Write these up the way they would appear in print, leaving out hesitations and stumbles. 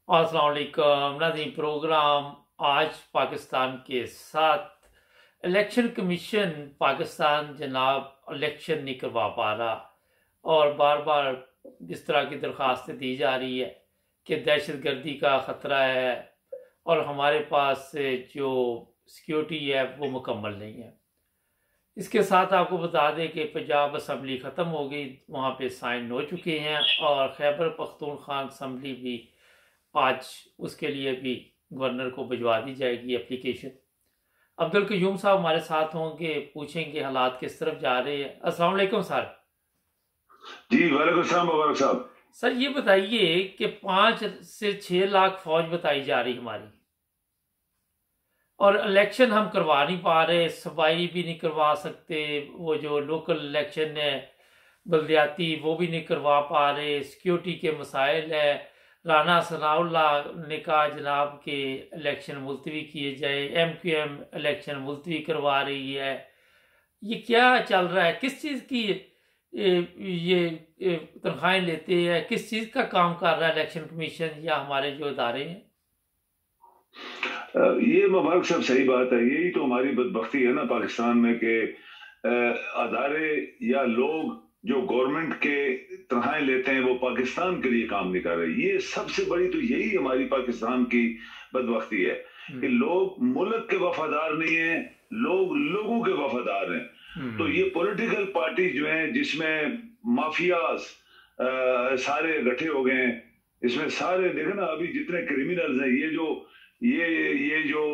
अस्सलाम वालेकुम नाज़रीन। प्रोग्राम आज पाकिस्तान के साथ इलेक्शन कमीशन पाकिस्तान जनाब इलेक्शन नहीं करवा पा रहा और बार बार इस तरह की दरख्वास्तें दी जा रही है कि दहशत गर्दी का ख़तरा है और हमारे पास जो सिक्योरिटी है वो मुकम्मल नहीं है। इसके साथ आपको बता दें कि पंजाब असम्बली ख़त्म हो गई, वहाँ पे साइन हो चुके हैं और खैबर पख्तूनख्वा असम्बली भी आज उसके लिए भी गवर्नर को भिजवा दी जाएगी एप्लीकेशन। अब्दुल कयूम साहब हमारे साथ होंगे, पूछेंगे हालात किस तरफ जा रहे हैं। अस्सलाम वालेकुम सर। जी वालेकुम सलाम मुबारक साहब। सर ये बताइए कि 5 से 6 लाख फौज बताई जा रही हमारी और इलेक्शन हम करवा नहीं पा रहे, सफाई भी नहीं करवा सकते, वो जो लोकल इलेक्शन है बल्दियाती वो भी नहीं करवा पा रहे, सिक्योरिटी के मसाइल है। राना सनाउल्लाह ने कहा जनाब के इलेक्शन मुलतवी किए जाए, MQM इलेक्शन मुलतवी करवा रही है। ये क्या चल रहा है? किस चीज़ की ये तनख्वाहें लेते हैं? किस चीज़ का काम कर रहा है इलेक्शन कमीशन या हमारे जो इदारे हैं? ये मुबारक साहब सही बात है। यही तो हमारी बदबख्ती है ना पाकिस्तान में कि अदारे या लोग जो गवर्नमेंट के तनख्वाहें लेते हैं वो पाकिस्तान के लिए काम नहीं कर रहे। ये सबसे बड़ी तो यही हमारी पाकिस्तान की बदबख्ती है कि लोग मुल्क के वफादार नहीं है, लोग लोगों के वफादार हैं। तो ये पॉलिटिकल पार्टी जो है जिसमें माफियाज सारे इकट्ठे हो गए हैं, इसमें सारे देखे ना अभी जितने क्रिमिनल्स हैं, ये जो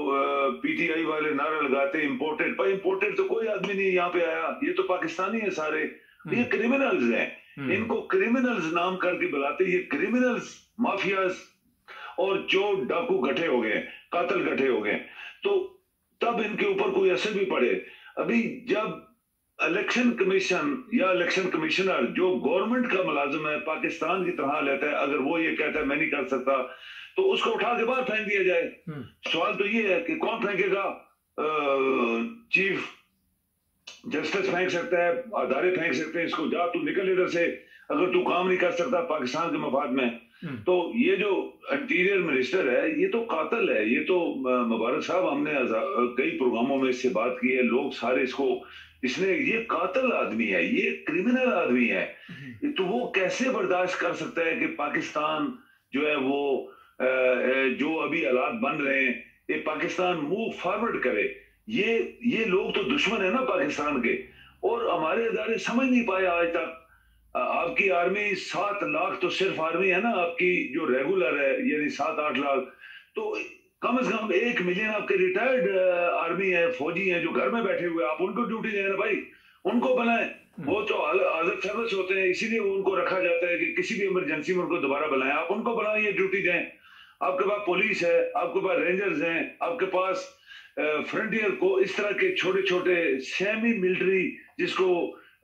PTI वाले नारा लगाते हैं इम्पोर्टेड, भाई इम्पोर्टेड तो कोई आदमी नहीं यहाँ पे आया, ये तो पाकिस्तानी है सारे, ये क्रिमिनल्स हैं। इनको क्रिमिनल्स नाम करके बुलाते, ये क्रिमिनल्स माफियाज और जो डाकू गठे हो गए, कातल गठे हो गए, तो तब इनके ऊपर कोई असर भी पड़े। अभी जब इलेक्शन कमीशन या इलेक्शन कमिश्नर जो गवर्नमेंट का मुलाजिम है पाकिस्तान की तरह लेता है, अगर वो ये कहता है मैं नहीं कर सकता तो उसको उठा के बाहर फेंक दिया जाए। सवाल तो ये है कि कौन फेंकेगा? चीफ जस्टिस फेंक सकता है, अदारे फेंक सकते हैं इसको, जा तू निकल इधर से अगर तू काम नहीं कर सकता पाकिस्तान के मफाद में। तो ये जो इंटीरियर मिनिस्टर है ये तो कातिल है। ये तो मुबारक साहब हमने कई प्रोग्रामों में इससे बात की है, लोग सारे इसको, इसने, ये कातिल आदमी है, ये क्रिमिनल आदमी है। तो वो कैसे बर्दाश्त कर सकता है कि पाकिस्तान जो है वो जो अभी हालात बन रहे हैं ये पाकिस्तान मूव फॉरवर्ड करे? ये लोग तो दुश्मन है ना पाकिस्तान के, और हमारे इदारे समझ नहीं पाए आज तक। आपकी आर्मी 7 लाख तो सिर्फ आर्मी है ना आपकी जो रेगुलर है, यानी 7-8 लाख, तो कम से कम 1 मिलियन आपके रिटायर्ड आर्मी है, फौजी है जो घर में बैठे हुए, आप उनको ड्यूटी दें ना भाई, उनको बनाए। वो तो आजाद सर्विस होते हैं, इसीलिए उनको रखा जाता है कि किसी भी इमरजेंसी में उनको दोबारा बुलाएं, आप उनको बनाए, ये ड्यूटी दें। आपके पास पुलिस है, आपके पास रेंजर्स हैं, आपके पास फ्रंटियर को इस तरह के छोटे छोटे सेमी मिलिट्री जिसको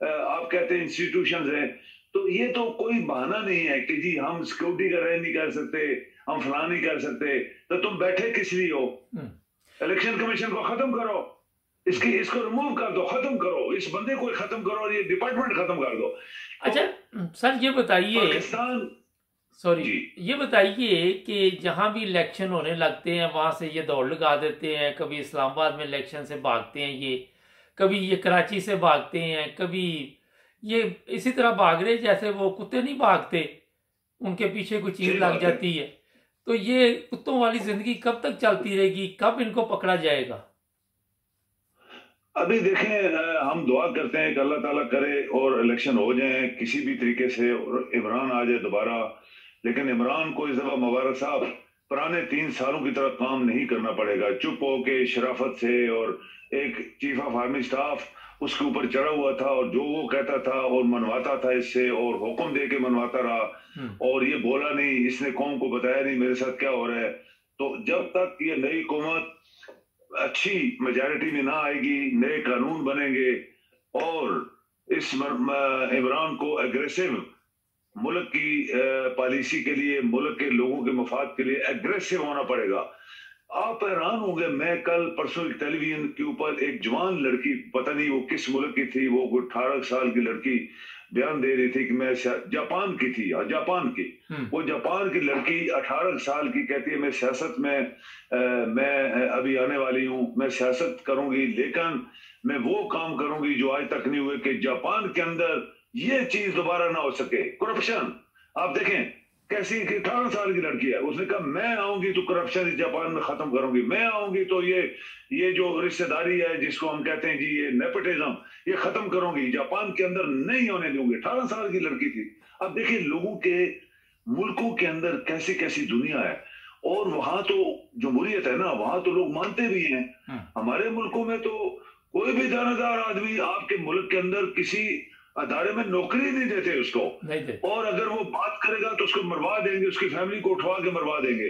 आप कहते हैं इंस्टीट्यूशंस हैं। तो ये तो कोई बहाना नहीं है कि जी हम सिक्योरिटी का रेंज नहीं कर सकते, हम फलां नहीं कर सकते। तो तुम बैठे किस लिए हो? इलेक्शन कमीशन को खत्म करो, इसको रिमूव कर दो, खत्म करो, इस बंदे को खत्म करो और ये डिपार्टमेंट खत्म कर दो। अच्छा सर ये बताइए, पाकिस्तान, सॉरी ये बताइए कि जहां भी इलेक्शन होने लगते हैं वहां से ये दौड़ लगा देते हैं, कभी इस्लामाबाद में इलेक्शन से भागते हैं ये, कभी ये कराची से भागते हैं, कभी ये इसी तरह भाग रहे जैसे वो कुत्ते नहीं भागते, उनके पीछे कोई चीज लग जाती है। तो ये कुत्तों वाली जिंदगी कब तक चलती रहेगी? कब इनको पकड़ा जाएगा? अभी देखें, हम दुआ करते हैं कि अल्लाह ताला करे और इलेक्शन हो जाए किसी भी तरीके से और इमरान आ जाए दोबारा। लेकिन इमरान को इस दफा मुबारक साहब पुराने 3 सालों की तरह काम नहीं करना पड़ेगा। चुप होके शराफत से, और एक चीफ ऑफ आर्मी स्टाफ उसके ऊपर चढ़ा हुआ था और जो वो कहता था और मनवाता था इससे, और हुक्म दे के मनवाता रहा, और ये बोला नहीं, इसने कौम को बताया नहीं मेरे साथ क्या हो रहा है। तो जब तक ये नई हुकूमत अच्छी मेजॉरिटी में ना आएगी, नए कानून बनेंगे और इस इमरान को एग्रेसिव मुल्क की पॉलिसी के लिए, मुल्क के लोगों के मफाद के लिए एग्रेसिव होना पड़ेगा। आप हैरान होंगे, मैं कल परसों एक टेलीविजन के ऊपर एक जवान लड़की, पता नहीं वो किस मुल्क की थी, वो 18 साल की लड़की बयान दे रही थी कि मैं जापान की थी, जापान की, वो जापान की लड़की 18 साल की कहती है मैं सियासत में मैं अभी आने वाली हूं, मैं सियासत करूंगी, लेकिन मैं वो काम करूंगी जो आज तक नहीं हुए, कि जापान के अंदर ये चीज दोबारा ना हो सके, करप्शन। आप देखें कैसी, 18 साल की लड़की है, उसने कहा मैं आऊंगी तो करप्शन जापान में खत्म करूंगी, मैं आऊंगी तो ये जो रिश्तेदारी है जिसको हम कहते हैं जी ये नेपोटिज्म, ये खत्म करूंगी, जापान के अंदर नहीं होने दूंगी। 18 साल की लड़की थी। अब देखिए लोगों के मुल्कों के अंदर कैसी कैसी दुनिया है, और वहां तो जमहूरियत है ना, वहां तो लोग मानते भी हैं। हमारे मुल्कों में तो कोई भी दानादार आदमी आपके मुल्क के अंदर किसी अदारे में नौकरी नहीं देते उसको, और अगर वो बात करेगा तो उसको मरवा देंगे, उसकी फैमिली को उठवा के मरवा देंगे।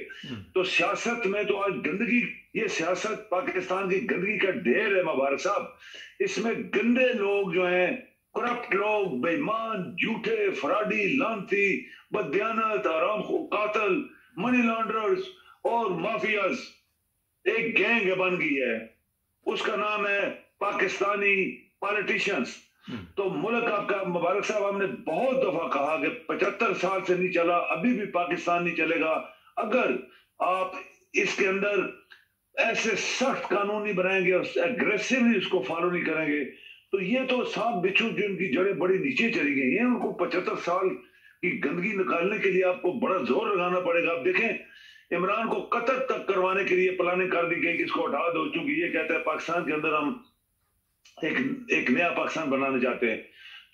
तो सियासत में तो आज गंदगी, ये सियासत पाकिस्तान की गंदगी का ढेर है मुबारक साहब। इसमें गंदे लोग जो हैं, करप्ट लोग, बेईमान, झूठे, फराडी, लानती, बददियानत, आराम कातल, मनी लॉन्ड्रर्स और माफियाज, एक गैंग बन गई है, उसका नाम है पाकिस्तानी पॉलिटिशियंस। तो मुल्क आपका मुबारक साहब, हमने बहुत दफा कहा कि 75 साल से नहीं चला, अभी भी पाकिस्तान नहीं चलेगा अगर आप इसके अंदर ऐसे सख्त कानून नहीं बनाएंगे और एग्रेसिवली उसको फॉलो नहीं करेंगे। तो ये तो सांप बिच्छू जिनकी जड़ें बड़ी नीचे चली गई हैं, उनको 75 साल की गंदगी निकालने के लिए आपको बड़ा जोर लगाना पड़ेगा। आप देखें इमरान को कतर तक करवाने के लिए प्लानिंग कर दी गई कि इसको हटा दो, क्योंकि ये कहता है पाकिस्तान के अंदर हम एक नया पाकिस्तान बनाने चाहते हैं,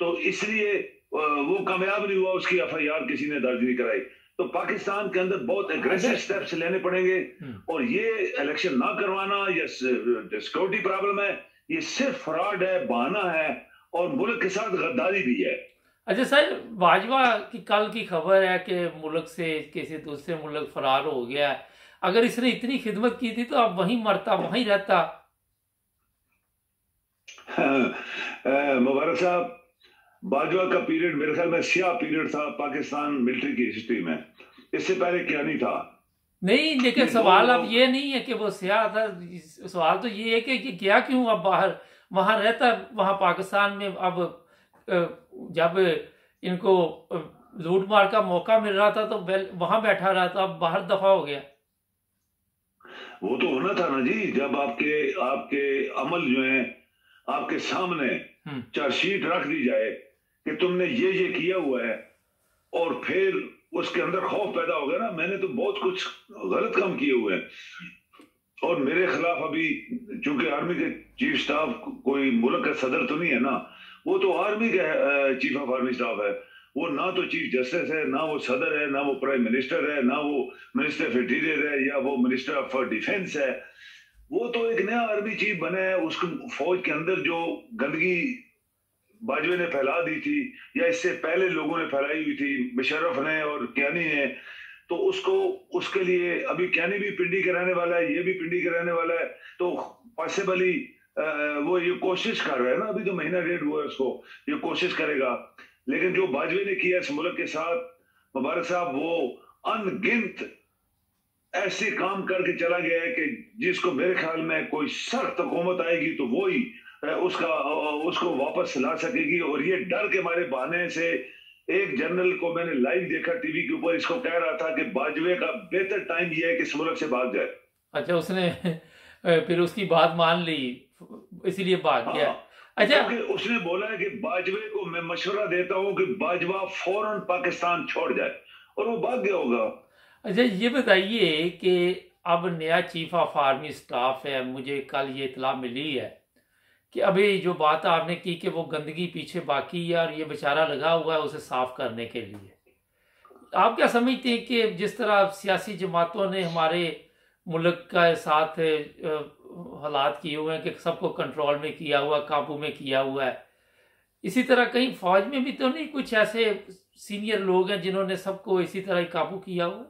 तो इसलिए वो कामयाब नहीं हुआ, उसकी FIR किसी ने दर्ज नहीं कराई। तो पाकिस्तान के अंदर बहुत एग्रेसिव स्टेप्स लेने पड़ेंगे, और ये इलेक्शन ना करवाना, ये सिक्योरिटी प्रॉब्लम है, ये सिर्फ फ्रॉड है, बहाना है, और मुल्क के साथ गद्दारी भी है। अच्छा सर, बाजवा की कल की खबर है कि मुल्क से किसी दूसरे मुल्क फरार हो गया है। अगर इसने इतनी खिदमत की थी तो अब वहीं मरता, वहीं रहता। मुबारक साहब, बाजवा का पीरियड मेरे ख्याल में स्याह पीरियड था पाकिस्तान मिलिट्री की हिस्ट्री में, इससे पहले क्या नहीं था। नहीं, लेकिन सवाल अब ये नहीं है कि वो स्याह था, सवाल तो ये है कि गया क्यों अब बाहर, वहां रहता, वहां पाकिस्तान में। अब जब इनको लूट मार का मौका मिल रहा था तो वहां बैठा रहा था, अब बाहर दफा हो गया। वो तो होना था ना जी, जब आपके आपके अमल जो है आपके सामने चार्जशीट रख दी जाए कि तुमने ये किया हुआ है, और फिर उसके अंदर खौफ पैदा हो गया ना, मैंने तो बहुत कुछ गलत काम किए हुए हैं, और मेरे खिलाफ अभी, चूंकि आर्मी के चीफ स्टाफ कोई मुल्क का सदर तो नहीं है ना, वो तो आर्मी का चीफ ऑफ आर्मी स्टाफ है, वो ना तो चीफ जस्टिस है, ना वो सदर है, ना वो प्राइम मिनिस्टर है, ना वो मिनिस्टर ऑफ इंटीरियर है, या वो मिनिस्टर ऑफ डिफेंस है। वो तो एक नया आर्मी चीफ बने हैं, उसको फौज के अंदर जो गंदगी बाजवे ने फैला दी थी, या इससे पहले लोगों ने फैलाई हुई थी, मुशर्रफ ने और क्यानी ने, तो उसको, उसके लिए अभी क्यानी भी पिंडी के रहने वाला है, ये भी पिंडी के रहने वाला है, तो पॉसिबली वो ये कोशिश कर रहा है ना, अभी तो महीना डेढ़ हुआ है उसको, ये कोशिश करेगा। लेकिन जो बाजवे ने किया इस मुल्क के साथ, मुबारक साहब, वो अनगिनत ऐसे काम करके चला गया है कि जिसको मेरे ख्याल में कोई सख्त हुकूमत आएगी तो वो ही उसको वापस ला सकेगी। और ये डर के मारे बहाने से, एक जनरल को मैंने लाइव देखा टीवी के ऊपर, इसको कह रहा था कि बाजवे का बेहतर टाइम ये है कि इस मुल्क से भाग जाए। अच्छा, उसने फिर उसकी बात मान ली, इसीलिए भाग गया। अच्छा, उसने बोला है कि बाजवे को मैं मशवरा देता हूं कि बाजवा फौरन पाकिस्तान छोड़ जाए, और वो भाग गया होगा। अच्छा, ये बताइए कि अब नया चीफ ऑफ आर्मी स्टाफ है, मुझे कल ये इतला मिली है कि अभी जो बात आपने की कि वो गंदगी पीछे बाकी है और ये बेचारा लगा हुआ है उसे साफ करने के लिए। आप क्या समझते हैं कि जिस तरह सियासी जमातों ने हमारे मुल्क का साथ हालात किए हुए हैं कि सबको कंट्रोल में किया हुआ, काबू में किया हुआ है, इसी तरह कहीं फौज में भी तो नहीं कुछ ऐसे सीनियर लोग हैं जिन्होंने सबको इसी तरह ही काबू किया हुआ?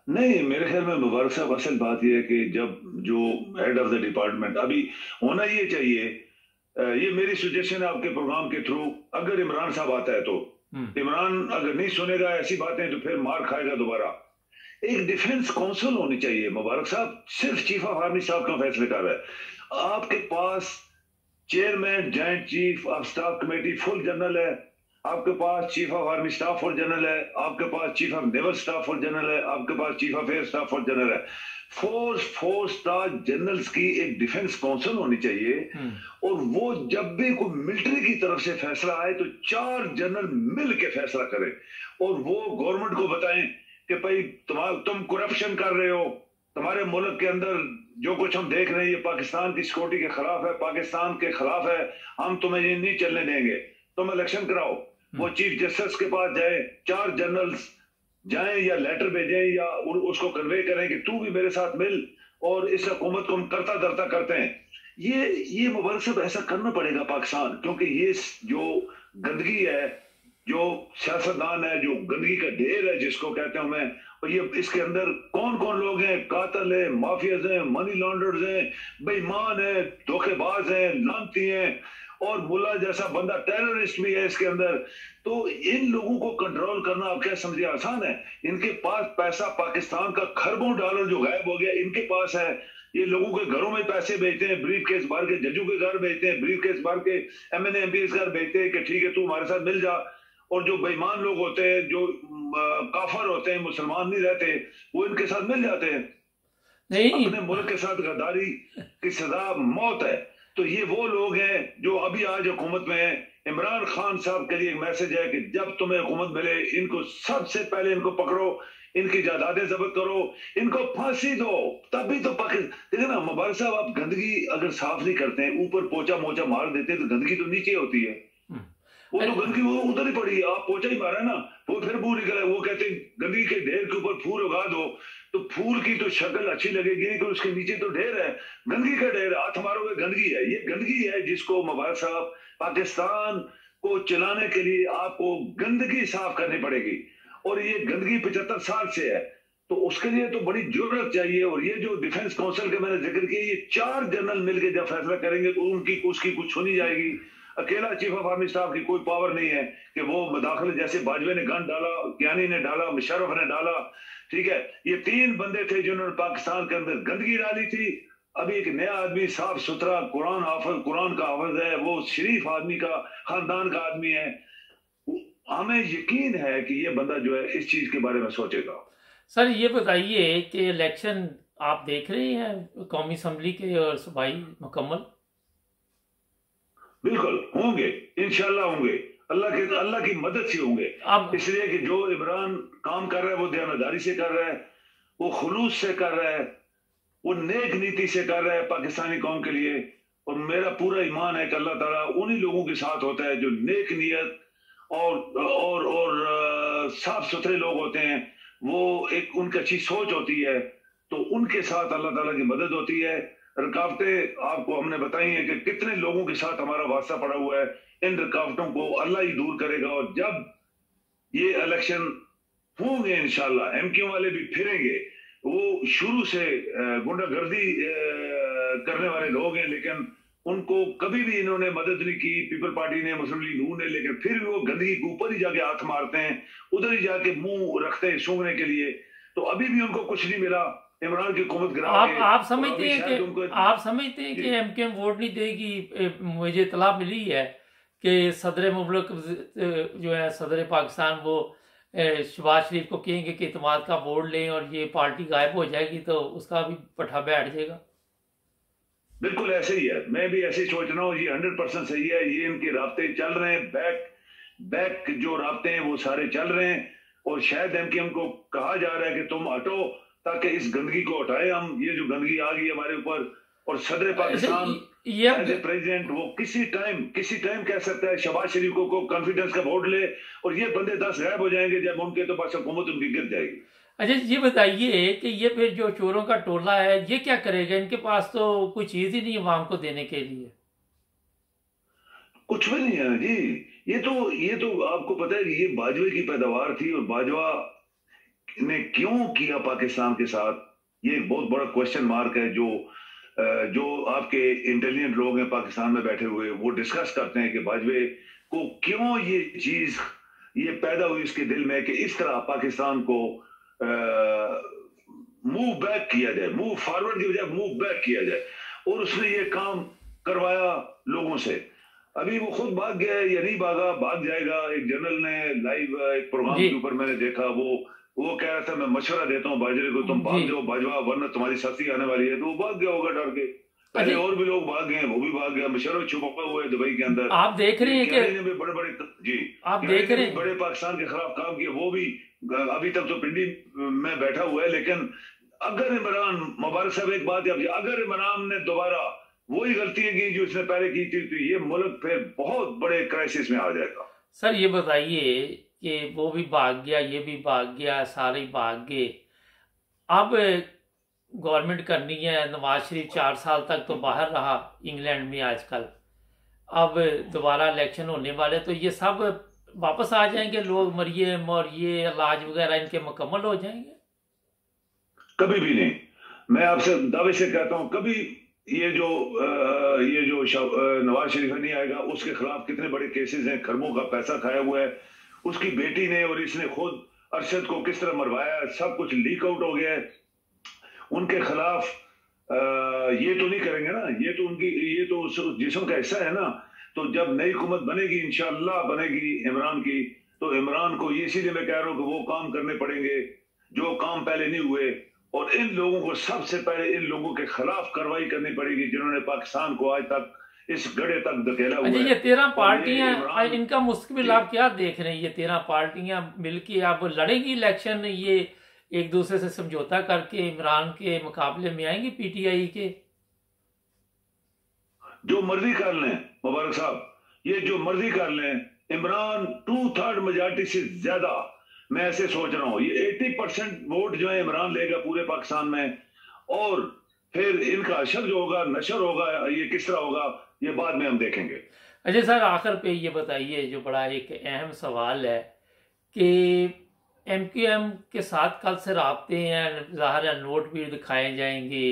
नहीं, मेरे ख्याल में मुबारक साहब, असल बात यह है कि जब जो हेड ऑफ द डिपार्टमेंट अभी होना ये चाहिए, ये मेरी सजेशन है आपके प्रोग्राम के थ्रू, अगर इमरान साहब आता है तो, इमरान अगर नहीं सुनेगा ऐसी बातें तो फिर मार खाएगा दोबारा। एक डिफेंस काउंसिल होनी चाहिए। मुबारक साहब सिर्फ चीफ ऑफ आर्मी साहब का फैसले कर रहा है। आपके पास chairman joint chief of staff committee full general है, आपके पास chief of army staff full general है, आपके पास chief of naval staff full general है, आपके पास chief of air staff full general है। फोर स्टार जनरल्स की एक डिफेंस काउंसिल होनी चाहिए। और वो जब भी कोई मिलिट्री की तरफ से फैसला आए तो 4 जनरल मिल के फैसला करें और वो गवर्नमेंट को बताएं कि भाई तुम करप्शन कर रहे हो, तुम्हारे मुल्क के अंदर जो कुछ हम देख रहे हैं ये पाकिस्तान की सिक्योरिटी के खिलाफ है, पाकिस्तान के खिलाफ है, हम तुम्हें ये नहीं चलने देंगे, तुम इलेक्शन कराओ। वो चीफ जस्टिस के पास जाए, 4 जनरल्स जाएं या लेटर भेजें या उसको कन्वे करें कि तू भी मेरे साथ मिल और इस हुकूमत को हम करता धरता करते हैं। ये मुबारक साहब ऐसा करना पड़ेगा पाकिस्तान, क्योंकि ये जो गंदगी है, जो सियासतदान है, जो गंदगी का ढेर है जिसको कहते हैं मैं, और ये इसके अंदर कौन कौन लोग हैं, कातिल है, माफियाज हैं, मनी लॉन्डर्स हैं, बेईमान है, धोखेबाज हैं, लानती हैं और मुल्ला जैसा बंदा टेररिस्ट भी है इसके अंदर। तो इन लोगों को कंट्रोल करना आप क्या समझिए आसान है? इनके पास पैसा, पाकिस्तान का खरबों डॉलर जो गायब हो गया इनके पास है। ये लोगों के घरों में पैसे भेजते हैं, ब्रीफ केस भर के जजों के घर भेजते हैं, ब्रीफ केस भर के एमएनए एमपीएस घर भेजते हैं कि ठीक है तू हमारे साथ मिल जा। और जो बेईमान लोग होते हैं, जो काफर होते हैं, मुसलमान नहीं रहते, वो इनके साथ मिल जाते हैं। नहीं, अपने मुल्क के साथ गद्दारी की सजा मौत है। तो ये वो लोग हैं जो अभी आज हुकूमत में हैं। इमरान खान साहब के लिए एक मैसेज है कि जब तुम्हें हुकूमत मिले इनको सबसे पहले इनको पकड़ो, इनकी जायदादें जब्त करो, इनको फांसी दो, तभी तो देखिए ना मुबारक साहब, आप गंदगी अगर साफ नहीं करते हैं, ऊपर पोचा मोचा मार देते हैं तो गंदगी तो नीचे होती है। वो तो गंदगी वो उधर ही पड़ी है, आप पोचा ही मारा ना, वो फिर फूल निकला। वो कहते हैं गंदगी के ढेर के ऊपर फूल उगा दो तो फूल की तो शक्ल अच्छी लगेगी कि उसके नीचे तो ढेर है, गंदगी का ढेर, हाथ मारोगे गंदगी है। ये गंदगी है जिसको मुबारक साहब पाकिस्तान को चलाने के लिए आपको गंदगी साफ करनी पड़ेगी। और ये गंदगी 75 साल से है, तो उसके लिए तो बड़ी जरूरत चाहिए। और ये जो डिफेंस काउंसिल का मैंने जिक्र किया, ये 4 जनरल मिलकर जब फैसला करेंगे तो उनकी उसकी कुछ सुनी जाएगी। अकेला चीफ ऑफ आर्मी स्टाफ की कोई पावर नहीं है कि वो मदाखल, जैसे बाजवे ने गन डाला, कियानी ने डाला, मुशर्रफ ने डाला, ठीक है, ये 3 बंदे थे जिन्होंने पाकिस्तान के अंदर गंदगी डाली थी। अभी एक नया आदमी साफ सुथरा कुरान का हाफिज है, वो शरीफ आदमी का खानदान का आदमी है, हमें यकीन है कि ये बंदा जो है इस चीज के बारे में सोचेगा। सर ये बताइए कि इलेक्शन आप देख रहे हैं कौमी असम्बली के और सूबाई मुकम्मल? बिल्कुल होंगे, इंशाल्लाह होंगे, अल्लाह की मदद से होंगे। इसलिए कि जो इमरान काम कर रहा है वो दयानतदारी से कर रहा है, वो खुलूस से कर रहा है, वो नेक नीति से कर रहा है पाकिस्तानी कौम के लिए। और मेरा पूरा ईमान है कि अल्लाह ताला उन्हीं लोगों के साथ होता है जो नेक नियत और साफ सुथरे लोग होते हैं। वो एक उनकी अच्छी सोच होती है, तो उनके साथ अल्लाह ताला की मदद होती है। रुकावटें आपको हमने बताई हैं कि कितने लोगों के साथ हमारा वास्ता पड़ा हुआ है, इन रुकावटों को अल्लाह ही दूर करेगा। और जब ये इलेक्शन होंगे इंशाल्लाह, एमक्यू वाले भी फिरेंगे। वो शुरू से गुंडागर्दी करने वाले लोग हैं, लेकिन उनको कभी भी इन्होंने मदद नहीं की, पीपल पार्टी ने, मुस्लिम लीग नून ने, लेकिन फिर भी वो गंदगी के ऊपर ही जाके हाथ मारते हैं, उधर ही जाके मुंह रखते हैं सूंघने के लिए। तो अभी भी उनको कुछ नहीं मिला। इमरान की हुकूमत गिरा के आप समझते हैं कि एमकेएम वोट नहीं देगी? मुझे इतला मिली है कि सदर मुल्क जो है, सदर पाकिस्तान, वो शहबाज शरीफ को कहेंगे कि इत्मीनान का वोट लें और ये पार्टी गायब हो जाएगी, तो उसका भी पट्टा बैठ जाएगा। बिल्कुल ऐसे ही है, मैं भी ऐसे ही सोच रहा हूँ। ये 100% सही है। ये इनके राब्ते चल रहे हैं, बैक जो राब्ते हैं वो सारे चल रहे हैं। और शायद एमकेएम को कहा जा रहा है कि तुम हटो ताकि इस गंदगी को हटाए हम, ये जो गंदगी आ गई हमारे ऊपर। और सदर पाकिस्तान एज ए प्रेसिडेंट वो किसी टाइम कह सकता है शहबाज शरीफ को कॉन्फिडेंस का वोट ले, और ये बंदे 10 गायब हो जाएंगे जब उनके तो पास हुकूमत उनकी गिर जाएगी। अच्छा ये बताइए कि ये फिर जो चोरों का टोला है ये क्या करेगा? इनके पास तो कोई चीज ही नहीं है आवाम को देने के लिए। कुछ भी नहीं है जी। ये तो आपको पता है कि ये बाजवे की पैदावार थी, और बाजवा ने क्यों किया पाकिस्तान के साथ, ये एक बहुत बड़ा क्वेश्चन मार्क है। जो आपके इंटेलिजेंट लोग हैं पाकिस्तान में बैठे हुए, वो डिस्कस करते हैं कि बाजवे को क्यों ये चीज ये पैदा हुई इसके दिल में कि इस तरह पाकिस्तान को मूव बैक किया जाए, मूव फॉरवर्ड की बजाय मूव बैक किया जाए। और उसने ये काम करवाया लोगों से। अभी वो खुद भाग गया है या नहीं भागा, भाग जाएगा। एक जनरल ने लाइव एक प्रोग्राम जी के ऊपर मैंने देखा, वो कह रहा था मैं मशवरा देता हूँ बाजरे को, तुम जी। भाग जाओ बाजवा, वरना तुम्हारी सख्ती आने वाली है। तो वो भाग गया होगा डर के। पहले अच्छा, और भी लोग भाग गए, वो भी भाग गया। मशवरा छुपा हुआ है दुबई के अंदर। आप देख रहे हैं कैरी कि ने भी बड़े बड़े, जी, आप कैरी देख ने रहे भी हैं बड़े पाकिस्तान के खिलाफ काम किए। वो भी अभी तक तो पिंडी में बैठा हुआ है। लेकिन अगर इमरान, मुबारक साहब एक बात याद, अगर इमरान ने दोबारा वही गलतियां की जो इसने पहले की थी, तो ये मुल्क फिर बहुत बड़े क्राइसिस में आ जाएगा। सर। ये बताइए कि वो भी भाग गया, ये भी भाग गया, सारे ही भाग गए। अब गवर्नमेंट करनी है, नवाज शरीफ 4 साल तक तो बाहर रहा इंग्लैंड में आजकल। अब दोबारा इलेक्शन होने वाले, तो ये सब वापस आ जाएंगे लोग, मरियम और ये इलाज वगैरह इनके मुकम्मल हो जाएंगे? कभी भी नहीं। मैं आपसे दावे से कहता हूं, कभी ये जो नवाज शरीफ नहीं आएगा, उसके खिलाफ कितने बड़े केसेस हैं, खरबों का पैसा खाया हुआ है उसकी बेटी ने, और इसने खुद अरशद को किस तरह मरवाया, सब कुछ लीक आउट हो गया है। उनके खिलाफ ये तो नहीं करेंगे ना, ये तो उस जिस्म का हिस्सा है ना। तो जब नई हुकूमत बनेगी, इंशाअल्लाह बनेगी इमरान की, तो इमरान को ये, इसीलिए मैं कह रहा हूं कि वो काम करने पड़ेंगे जो काम पहले नहीं हुए। और इन लोगों को सबसे पहले, इन लोगों के खिलाफ कार्रवाई करनी पड़ेगी जिन्होंने पाकिस्तान को आज तक इस गड्ढे तक धकेला हुआ अच्छा, है। ये 13 और ये पार्टियां, इमरान, इनका मुस्तकबिल आप क्या देख रहे हैं? ये 13 पार्टियां मिलके अब लड़ेंगी इलेक्शन, ये एक दूसरे से समझौता करके इमरान के मुकाबले में आएंगे पीटीआई के? जो मर्जी कर लें मुबारक साहब, ये जो मर्जी कर लें, इमरान 2/3 मेजॉरिटी से ज्यादा, मैं ऐसे सोच रहा हूं, ये 80% वोट जो है इमरान लेगा पूरे पाकिस्तान में। और फिर इनका अशर जो होगा, नशर होगा, ये किस तरह होगा, ये बाद में हम देखेंगे। अच्छा सर, आखिर पे ये बताइए, जो बड़ा एक अहम सवाल है कि एमक्यूएम के साथ कल से राब्ते हैं, ज़ाहिर है नोट भी दिखाए जाएंगे,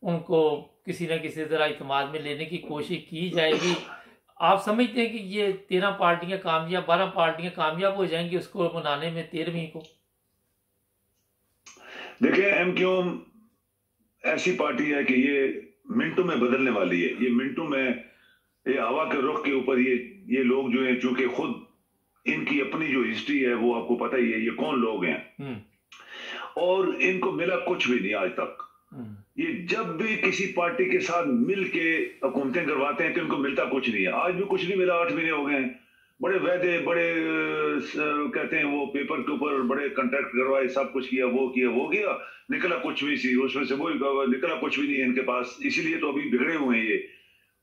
उनको किसी न किसी तरह इत्मीनान में लेने की कोशिश की जाएगी। आप समझते हैं कि ये 13 पार्टियां कामयाब, 12 पार्टियां कामयाब हो जाएंगी उसको मनाने में 13वीं को? देखिए, एमक्यूएम ऐसी पार्टी है कि ये मिनटों में बदलने वाली है। ये मिनटों में, ये हवा के रुख के ऊपर, ये लोग जो हैं, चूंकि खुद इनकी अपनी जो हिस्ट्री है वो आपको पता ही है, ये कौन लोग हैं, और इनको मिला कुछ भी नहीं आज तक। ये जब भी किसी पार्टी के साथ मिल के हुकूमतें करवाते हैं तो इनको मिलता कुछ नहीं है। आज भी कुछ नहीं मिला, 8 महीने हो गए हैं। बड़े वादे, बड़े कहते हैं वो पेपर के ऊपर बड़े कॉन्ट्रैक्ट करवाए, सब कुछ किया, वो किया, निकला कुछ भी सी, उसमें से वो निकला कुछ भी नहीं है इनके पास। इसीलिए तो अभी बिगड़े हुए हैं ये।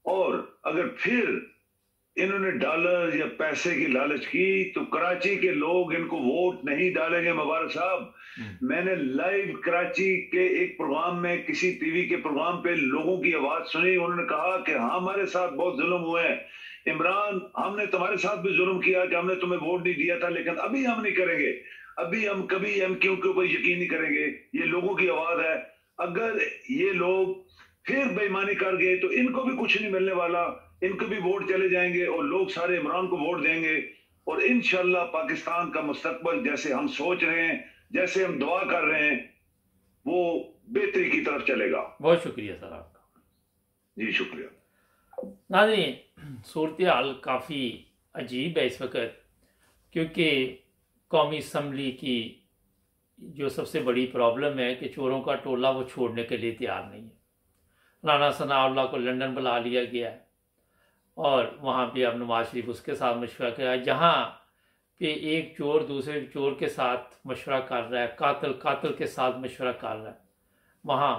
और अगर फिर इन्होंने डॉलर या पैसे की लालच की तो कराची के लोग इनको वोट नहीं डालेंगे मुबारक साहब। मैंने लाइव कराची के एक प्रोग्राम में, किसी टीवी के प्रोग्राम पे लोगों की आवाज सुनी। उन्होंने कहा कि हाँ, हमारे साथ बहुत जुल्म हुए हैं इमरान, हमने तुम्हारे साथ भी जुल्म किया कि हमने तुम्हें वोट नहीं दिया था, लेकिन अभी हम नहीं करेंगे, अभी हम कभी एमक्यू के ऊपर यकीन नहीं करेंगे। ये लोगों की आवाज है। अगर ये लोग फिर बेईमानी कर गए तो इनको भी कुछ नहीं मिलने वाला, इनको भी वोट चले जाएंगे और लोग सारे इमरान को वोट देंगे। और इंशाल्लाह पाकिस्तान का मुस्तकबल जैसे हम सोच रहे हैं, जैसे हम दुआ कर रहे हैं, वो बेहतरी की तरफ चलेगा। बहुत शुक्रिया सर आपका। जी शुक्रिया। नाज़रीन, सूरत हाल काफ़ी अजीब है इस वक्त, क्योंकि कौमी असम्बली की जो सबसे बड़ी प्रॉब्लम है कि चोरों का टोला वो छोड़ने के लिए तैयार नहीं है। राना सनाउल्लाह को लंदन बुला लिया गया है और वहाँ पे अब नवाज शरीफ उसके साथ मशवरा किया है। जहाँ पे एक चोर दूसरे चोर के साथ मशवरा कर रहा है, कातिल के साथ मशवरा कर रहा है, वहाँ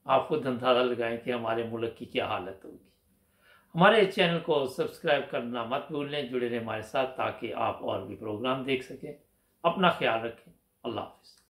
आप खुद अंदाज़ा लगाएं कि हमारे मुल्क की क्या हालत होगी। हमारे चैनल को सब्सक्राइब करना मत भूलें, जुड़े रहें हमारे साथ ताकि आप और भी प्रोग्राम देख सकें। अपना ख्याल रखें। अल्लाह हाफ़िज़।